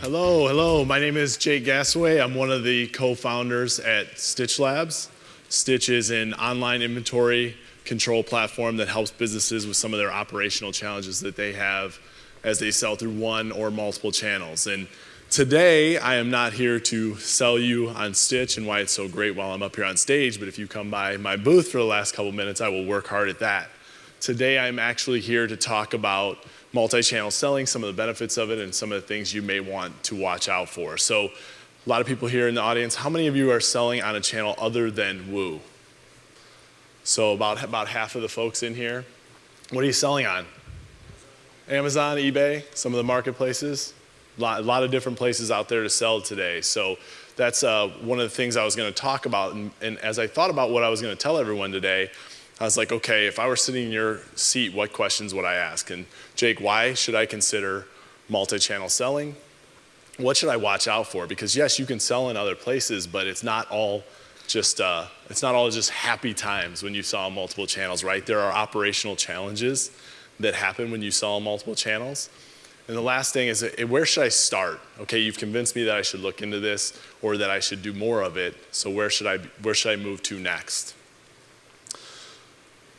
Hello. My name is Jake Gasaway. I'm one of the co-founders at Stitch Labs. Stitch is an online inventory control platform that helps businesses with some of their operational challenges that they have as they sell through one or multiple channels. And today, I am not here to sell you on Stitch and why it's so great while I'm up here on stage, but if you come by my booth for the last couple minutes, I will work hard at that. Today, I'm actually here to talk about multi-channel selling, some of the benefits of it, and some of the things you may want to watch out for. So, a lot of people here in the audience, how many of you are selling on a channel other than Woo? So about half of the folks in here. What are you selling on? Amazon, eBay, some of the marketplaces. A lot of different places out there to sell today. So that's one of the things I was going to talk about. And as I thought about what I was going to tell everyone today, I was like, okay, if I were sitting in your seat, what questions would I ask? And Jake, why should I consider multi-channel selling? What should I watch out for? Because yes, you can sell in other places, but it's not all just happy times when you sell on multiple channels, right? There are operational challenges that happen when you sell on multiple channels. And the last thing is, where should I start? Okay, you've convinced me that I should look into this or that I should do more of it. So where should I move to next?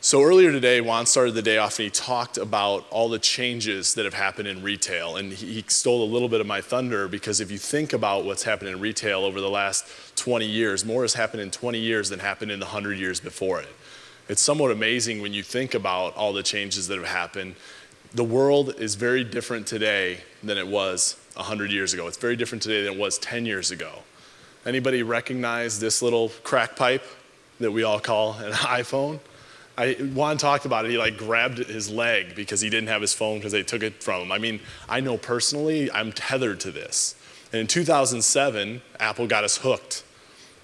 So earlier today, Juan started the day off and he talked about all the changes that have happened in retail. And he stole a little bit of my thunder because if you think about what's happened in retail over the last 20 years, more has happened in 20 years than happened in the 100 years before it. It's somewhat amazing when you think about all the changes that have happened. The world is very different today than it was 100 years ago. It's very different today than it was 10 years ago. Anybody recognize this little crack pipe that we all call an iPhone? Juan talked about it. He grabbed his leg because he didn't have his phone because they took it from him. I mean, I know personally, I'm tethered to this. And in 2007, Apple got us hooked.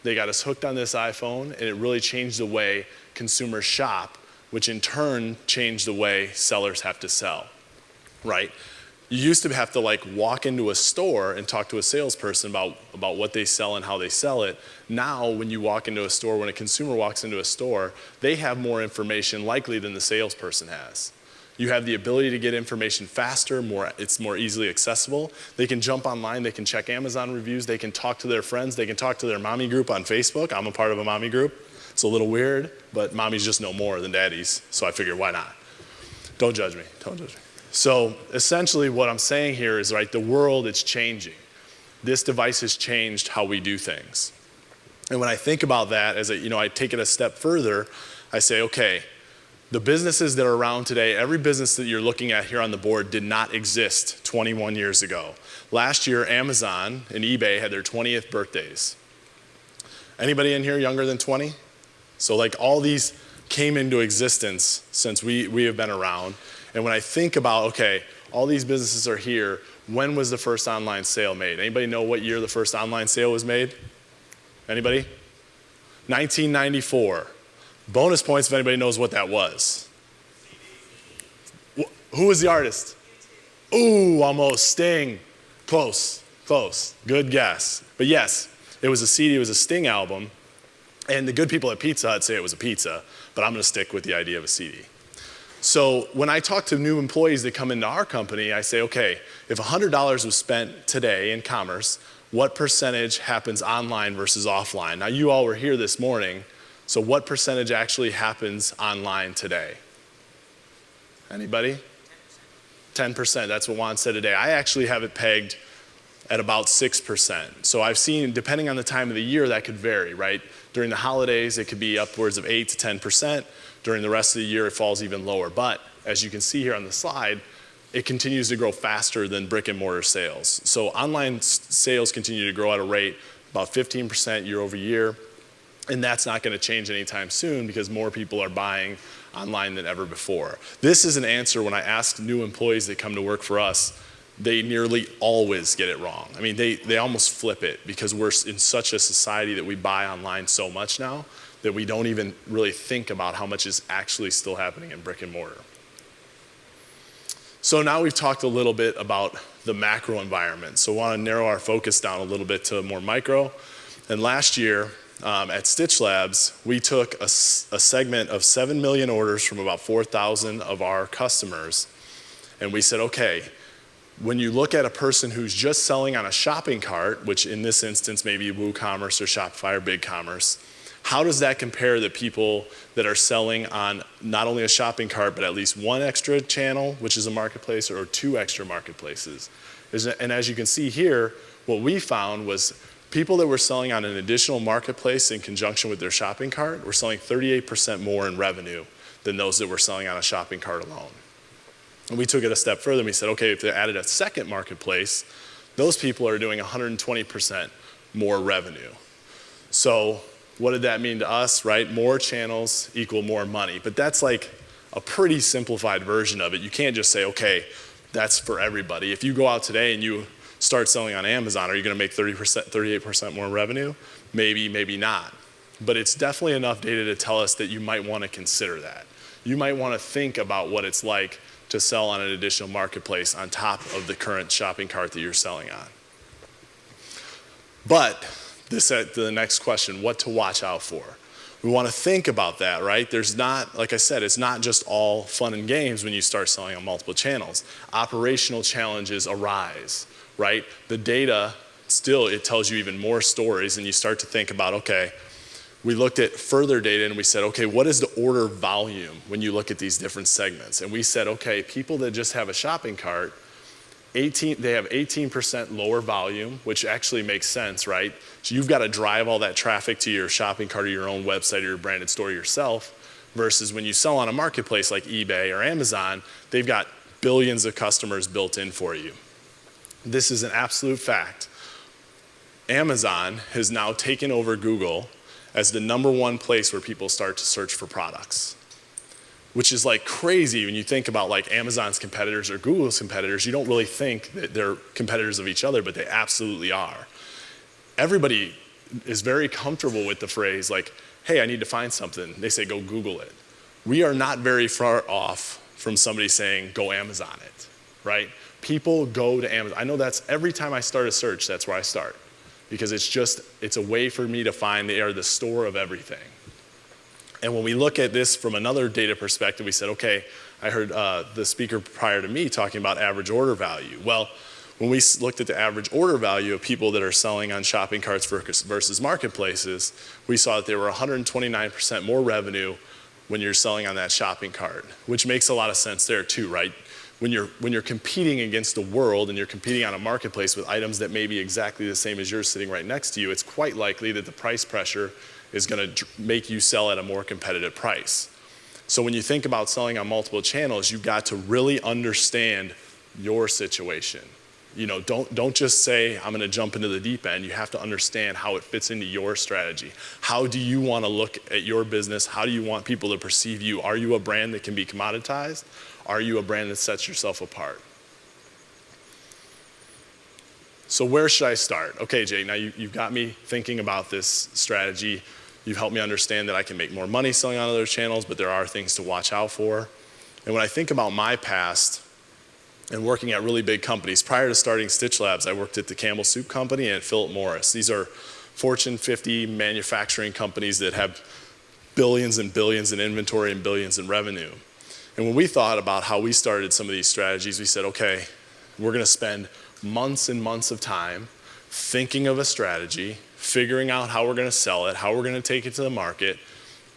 They got us hooked on this iPhone, and it really changed the way consumers shop, which in turn changed the way sellers have to sell, right? You used to have to walk into a store and talk to a salesperson about what they sell and how they sell it. Now, when you walk into a store, when a consumer walks into a store, they have more information likely than the salesperson has. You have the ability to get information faster, it's more easily accessible. They can jump online, they can check Amazon reviews, they can talk to their friends, they can talk to their mommy group on Facebook. I'm a part of a mommy group. It's a little weird, but mommies just know more than daddies, so I figured why not? Don't judge me. So essentially what I'm saying here is, right, the world is changing. This device has changed how we do things. And when I think about that, I take it a step further, I say, okay, the businesses that are around today, every business that you're looking at here on the board did not exist 21 years ago. Last year, Amazon and eBay had their 20th birthdays. Anybody in here younger than 20? So all these came into existence since we have been around. And when I think about, okay, all these businesses are here, when was the first online sale made? Anybody know what year the first online sale was made? Anybody? 1994. Bonus points if anybody knows what that was. Who was the artist? Ooh, almost. Sting. Close. Good guess. But yes, it was a CD, it was a Sting album. And the good people at Pizza Hut say it was a pizza, but I'm going to stick with the idea of a CD. So when I talk to new employees that come into our company, I say, okay, if $100 was spent today in commerce, what percentage happens online versus offline? Now you all were here this morning, so what percentage actually happens online today? Anybody? 10%, that's what Juan said today. I actually have it pegged at about 6%. So I've seen, depending on the time of the year, that could vary, right? During the holidays, it could be upwards of 8 to 10%. During the rest of the year, it falls even lower. But as you can see here on the slide, it continues to grow faster than brick and mortar sales. So online sales continue to grow at a rate about 15% year over year. And that's not going to change anytime soon because more people are buying online than ever before. This is an answer when I ask new employees that come to work for us, they nearly always get it wrong. I mean, they almost flip it because we're in such a society that we buy online so much now that we don't even really think about how much is actually still happening in brick and mortar. So now we've talked a little bit about the macro environment. So I want to narrow our focus down a little bit to more micro. And last year at Stitch Labs, we took a segment of 7 million orders from about 4,000 of our customers. And we said, okay, When you look at a person who's just selling on a shopping cart, which in this instance may be WooCommerce or Shopify or BigCommerce, how does that compare to people that are selling on not only a shopping cart, but at least one extra channel, which is a marketplace, or two extra marketplaces? And as you can see here, what we found was people that were selling on an additional marketplace in conjunction with their shopping cart were selling 38% more in revenue than those that were selling on a shopping cart alone. And we took it a step further and we said, okay, if they added a second marketplace, those people are doing 120% more revenue. So what did that mean to us, right? More channels equal more money. But that's like a pretty simplified version of it. You can't just say, okay, that's for everybody. If you go out today and you start selling on Amazon, are you gonna make 30%, 38% more revenue? Maybe, maybe not. But it's definitely enough data to tell us that you might wanna consider that. You might wanna think about what it's like to sell on an additional marketplace on top of the current shopping cart that you're selling on. But this is the next question, what to watch out for. We want to think about that, right? There's not, like I said, it's not just all fun and games when you start selling on multiple channels. Operational challenges arise, right? The data, still, it tells you even more stories, and you start to think about, okay, we looked at further data and we said, okay, what is the order volume when you look at these different segments? And we said, okay, people that just have a shopping cart, they have 18% lower volume, which actually makes sense, right? So you've got to drive all that traffic to your shopping cart or your own website or your branded store yourself, versus when you sell on a marketplace like eBay or Amazon, they've got billions of customers built in for you. This is an absolute fact. Amazon has now taken over Google as the #1 place where people start to search for products, which is like crazy when you think about like Amazon's competitors or Google's competitors. You don't really think that they're competitors of each other, but they absolutely are. Everybody is very comfortable with the phrase like, hey, I need to find something. They say, go Google it. We are not very far off from somebody saying, go Amazon it, right? People go to Amazon. I know that's every time I start a search, that's where I start. Because it's a way for me to find they are the store of everything. And when we look at this from another data perspective, we said, okay, I heard the speaker prior to me talking about average order value. Well, when we looked at the average order value of people that are selling on shopping carts versus marketplaces, we saw that there were 129% more revenue when you're selling on that shopping cart, which makes a lot of sense there too, right? When you're competing against the world and you're competing on a marketplace with items that may be exactly the same as yours sitting right next to you, it's quite likely that the price pressure is going to make you sell at a more competitive price. So when you think about selling on multiple channels, you've got to really understand your situation. You know, don't just say, I'm going to jump into the deep end. You have to understand how it fits into your strategy. How do you want to look at your business? How do you want people to perceive you? Are you a brand that can be commoditized? Are you a brand that sets yourself apart? So where should I start? Okay, Jay, now you've got me thinking about this strategy. You've helped me understand that I can make more money selling on other channels, but there are things to watch out for. And when I think about my past and working at really big companies, prior to starting Stitch Labs, I worked at the Campbell Soup Company and at Philip Morris. These are Fortune 50 manufacturing companies that have billions and billions in inventory and billions in revenue. And when we thought about how we started some of these strategies, we said, okay, we're going to spend months and months of time thinking of a strategy, figuring out how we're going to sell it, how we're going to take it to the market.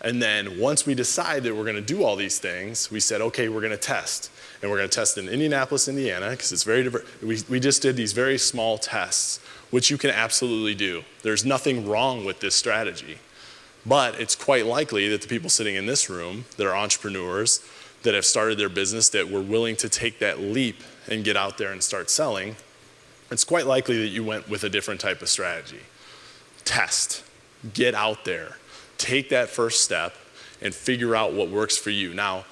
And then once we decide that we're going to do all these things, we said, okay, we're going to test. And we're going to test in Indianapolis, Indiana, because it's very diverse. We just did these very small tests, which you can absolutely do. There's nothing wrong with this strategy. But it's quite likely that the people sitting in this room that are entrepreneurs, that have started their business, that were willing to take that leap and get out there and start selling, it's quite likely that you went with a different type of strategy. Test, get out there, take that first step and figure out what works for you. Now,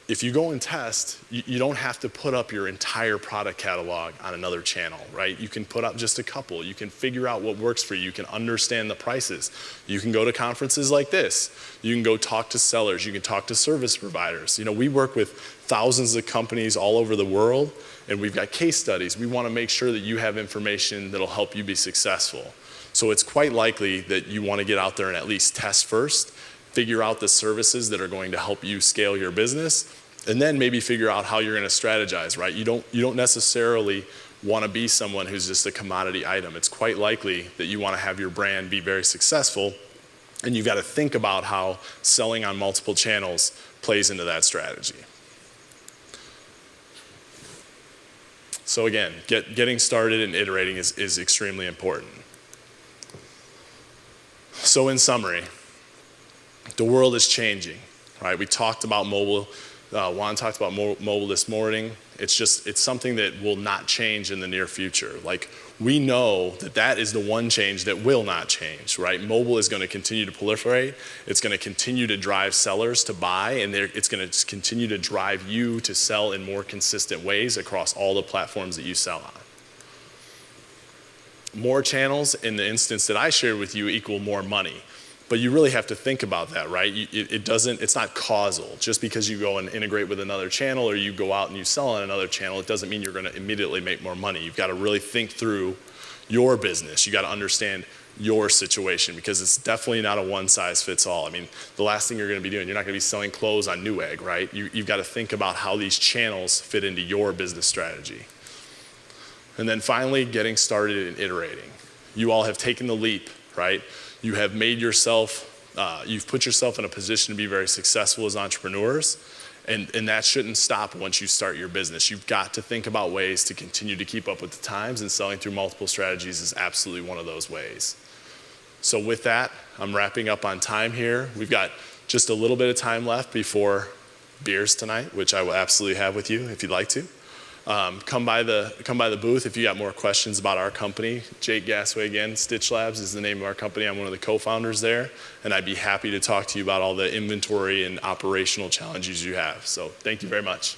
if you go and test, you don't have to put up your entire product catalog on another channel, right? You can put up just a couple. You can figure out what works for you. You can understand the prices. You can go to conferences like this. You can go talk to sellers. You can talk to service providers. You know, we work with thousands of companies all over the world, and we've got case studies. We want to make sure that you have information that'll help you be successful. So it's quite likely that you want to get out there and at least test first, figure out the services that are going to help you scale your business, And then maybe figure out how you're going to strategize, right? You don't necessarily want to be someone who's just a commodity item. It's quite likely that you want to have your brand be very successful, and you've got to think about how selling on multiple channels plays into that strategy. So again, getting started and iterating is extremely important. So in summary, the world is changing, right? We talked about mobile. Juan talked about mobile this morning. It's something that will not change in the near future. Like, we know that is the one change that will not change, right? Mobile is going to continue to proliferate. It's going to continue to drive sellers to buy, and it's going to continue to drive you to sell in more consistent ways across all the platforms that you sell on. More channels in the instance that I shared with you equal more money. But you really have to think about that, right? It's not causal. Just because you go and integrate with another channel or you go out and you sell on another channel, it doesn't mean you're going to immediately make more money. You've got to really think through your business. You got to understand your situation, because it's definitely not a one size fits all. I mean, the last thing you're going to be doing, you're not going to be selling clothes on Newegg, right? You've got to think about how these channels fit into your business strategy. And then finally, getting started and iterating. You all have taken the leap, right? You have made yourself, you've put yourself in a position to be very successful as entrepreneurs, and that shouldn't stop once you start your business. You've got to think about ways to continue to keep up with the times, and selling through multiple strategies is absolutely one of those ways. So with that, I'm wrapping up on time here. We've got just a little bit of time left before beers tonight, which I will absolutely have with you if you'd like to. Come by the booth if you got more questions about our company. Jake Gasaway again, Stitch Labs is the name of our company. I'm one of the co-founders there, and I'd be happy to talk to you about all the inventory and operational challenges you have. So thank you very much.